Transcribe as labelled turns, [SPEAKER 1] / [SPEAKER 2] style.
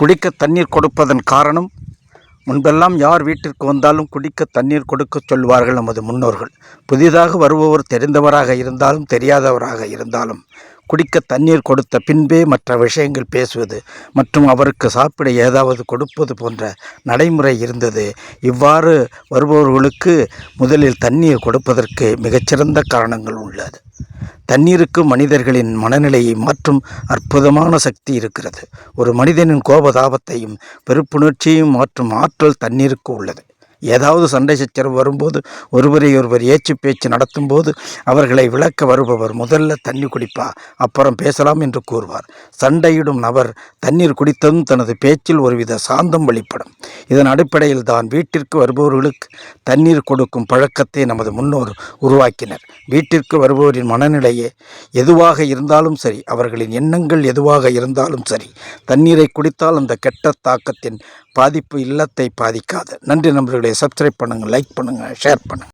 [SPEAKER 1] குடிக்க தண்ணீர் கொடுப்பதன் காரணம், முன்பெல்லாம் யார் வீட்டிற்கு வந்தாலும் குடிக்க தண்ணீர் கொடுக்க சொல்வார்கள் நமது முன்னோர்கள். புதிதாக வருபவர் தெரிந்தவராக இருந்தாலும் தெரியாதவராக இருந்தாலும் குடிக்க தண்ணீர் கொடுத்த பின்பே மற்ற விஷயங்கள் பேசுவது மற்றும் அவருக்கு சாப்பிட ஏதாவது கொடுப்பது போன்ற நடைமுறை இருந்தது. இவ்வாறு வருபவர்களுக்கு முதலில் தண்ணீர் கொடுப்பதற்கு மிகச்சிறந்த காரணங்கள் உள்ளது. தண்ணீருக்கு மனிதர்களின் மனநிலையை மாற்றும் அற்புதமான சக்தி இருக்கிறது. ஒரு மனிதனின் கோபதாபத்தையும் வெறுப்புணர்ச்சியையும் மாற்றும் ஆற்றல் தண்ணீருக்கு உள்ளது. ஏதாவது சண்டை சச்சரவு வரும்போது, ஒருவரை ஒருவர் ஏச்சு பேச்சு நடத்தும் போது அவர்களை விளக்க வருபவர் முதல்ல தண்ணி குடிப்பா, அப்புறம் பேசலாம் என்று கூறுவார். சண்டையிடும் நபர் தண்ணீர் குடித்ததும் தனது பேச்சில் ஒருவித சாந்தம் வெளிப்படும். இதன் அடிப்படையில் தான் வீட்டிற்கு வருபவர்களுக்கு தண்ணீர் கொடுக்கும் பழக்கத்தை நமது முன்னோர் உருவாக்கினர். வீட்டிற்கு வருபவரின் மனநிலையே எதுவாக இருந்தாலும் சரி, அவர்களின் எண்ணங்கள் எதுவாக இருந்தாலும் சரி, தண்ணீரை குடித்தால் அந்த கெட்ட தாக்கத்தின் பாதிப்பு இல்லத்தை பாதிக்காது. நன்றி நண்பர்களே. சப்ஸ்கிரைப் பண்ணுங்கள், லைக் பண்ணுங்கள், ஷேர் பண்ணுங்கள்.